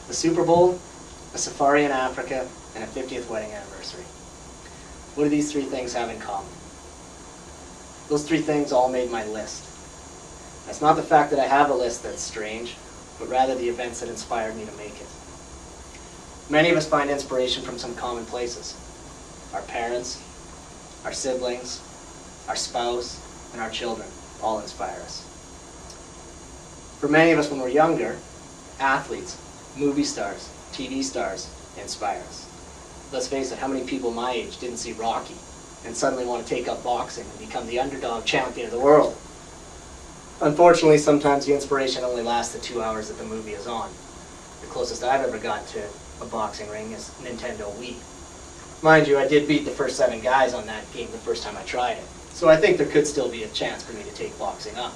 The Super Bowl, a safari in Africa, and a 50th wedding anniversary. What do these three things have in common? Those three things all made my list. It's not the fact that I have a list that's strange, but rather the events that inspired me to make it. Many of us find inspiration from some common places. Our parents, our siblings, our spouse, and our children all inspire us. For many of us when we're younger, athletes, movie stars, TV stars inspire us. Let's face it, how many people my age didn't see Rocky and suddenly want to take up boxing and become the underdog champion of the world? Unfortunately, sometimes the inspiration only lasts the 2 hours that the movie is on. The closest I've ever got to a boxing ring is Nintendo Wii. Mind you, I did beat the first 7 guys on that game the first time I tried it, so I think there could still be a chance for me to take boxing up.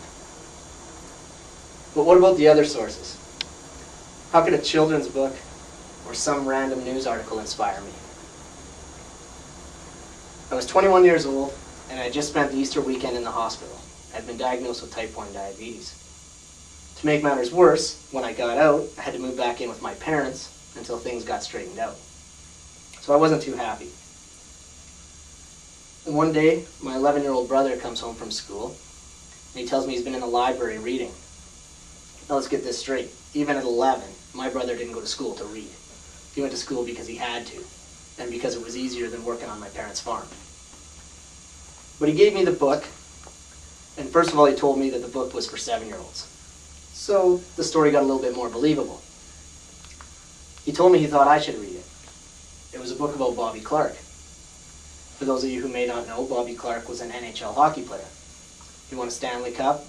But what about the other sources? How could a children's book or some random news article inspire me? I was 21 years old, and I had just spent the Easter weekend in the hospital. I had been diagnosed with type 1 diabetes. To make matters worse, when I got out, I had to move back in with my parents until things got straightened out. So I wasn't too happy. And one day, my 11-year-old brother comes home from school, and he tells me he's been in the library reading. Now let's get this straight. Even at 11, my brother didn't go to school to read. He went to school because he had to, and because it was easier than working on my parents' farm. But he gave me the book, and first of all he told me that the book was for 7-year-olds. So the story got a little bit more believable. He told me he thought I should read it. It was a book about Bobby Clark. For those of you who may not know, Bobby Clark was an NHL hockey player. He won a Stanley Cup.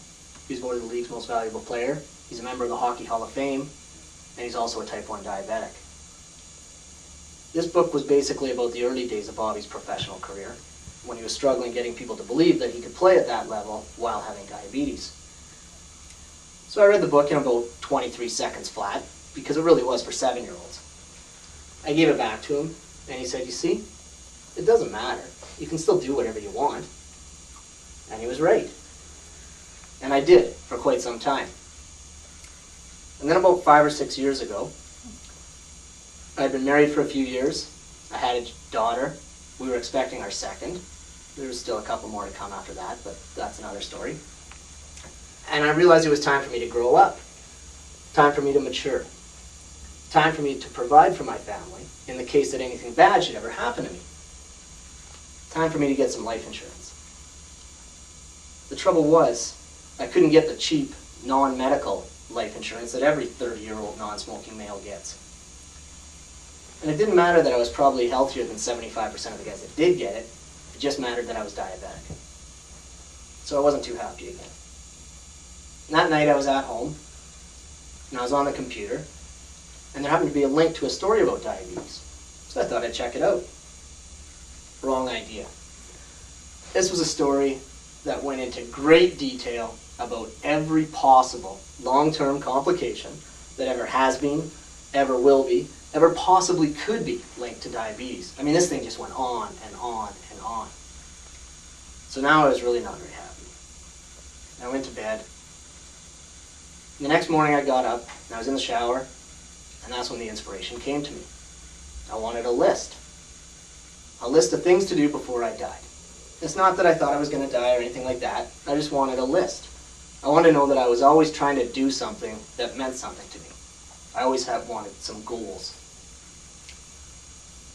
He was voted the league's most valuable player. He's a member of the Hockey Hall of Fame, and he's also a type 1 diabetic. This book was basically about the early days of Bobby's professional career, when he was struggling getting people to believe that he could play at that level while having diabetes. So I read the book in about 23 seconds flat, because it really was for 7-year-olds. I gave it back to him, and he said, "You see, it doesn't matter. You can still do whatever you want." And he was right. And I did, for quite some time. And then about 5 or 6 years ago, I had been married for a few years. I had a daughter. We were expecting our second. There was still a couple more to come after that, but that's another story. And I realized it was time for me to grow up. Time for me to mature. Time for me to provide for my family in the case that anything bad should ever happen to me. Time for me to get some life insurance. The trouble was, I couldn't get the cheap, non-medical life insurance that every 30-year-old non-smoking male gets. And it didn't matter that I was probably healthier than 75% of the guys that did get it. It just mattered that I was diabetic. So I wasn't too happy again. And that night I was at home, and I was on the computer, and there happened to be a link to a story about diabetes. So I thought I'd check it out. Wrong idea. This was a story that went into great detail about every possible long-term complication that ever has been, ever will be, ever possibly could be linked to diabetes. I mean, this thing just went on and on and on. So now I was really not very happy. I went to bed. The next morning I got up, and I was in the shower, and that's when the inspiration came to me. I wanted a list. A list of things to do before I died. It's not that I thought I was going to die or anything like that. I just wanted a list. I wanted to know that I was always trying to do something that meant something to me. I always have wanted some goals.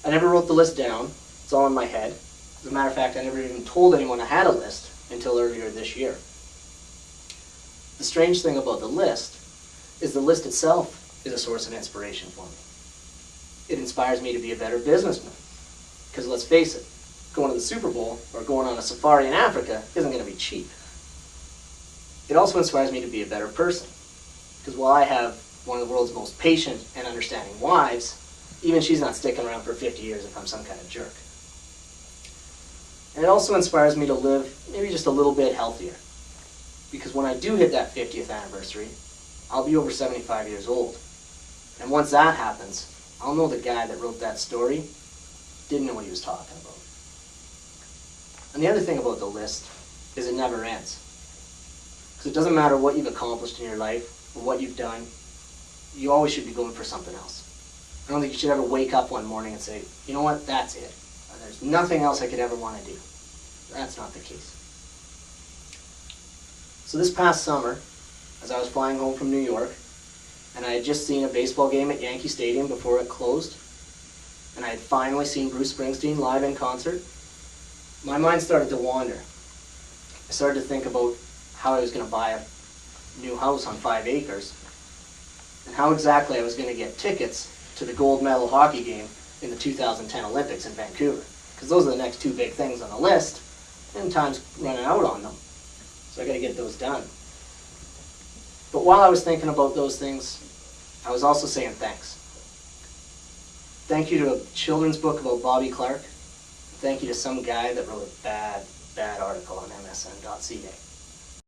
I never wrote the list down. It's all in my head. As a matter of fact, I never even told anyone I had a list until earlier this year. The strange thing about the list is the list itself is a source of inspiration for me. It inspires me to be a better businessman. Because let's face it, going to the Super Bowl or going on a safari in Africa isn't going to be cheap. It also inspires me to be a better person. Because while I have one of the world's most patient and understanding wives, even she's not sticking around for 50 years if I'm some kind of jerk. And it also inspires me to live maybe just a little bit healthier. Because when I do hit that 50th anniversary, I'll be over 75 years old. And once that happens, I'll know the guy that wrote that story didn't know what he was talking about. And the other thing about the list is it never ends. Because it doesn't matter what you've accomplished in your life or what you've done, you always should be going for something else. I don't think you should ever wake up one morning and say, you know what, that's it. There's nothing else I could ever want to do. That's not the case. So this past summer, as I was flying home from New York, and I had just seen a baseball game at Yankee Stadium before it closed, and I had finally seen Bruce Springsteen live in concert, my mind started to wander. I started to think about how I was going to buy a new house on 5 acres, and how exactly I was going to get tickets to the gold medal hockey game in the 2010 Olympics in Vancouver. Because those are the next two big things on the list, and time's running out on them. So I got to get those done. But while I was thinking about those things, I was also saying thanks. Thank you to a children's book about Bobby Clark. Thank you to some guy that wrote a bad article on MSN.ca.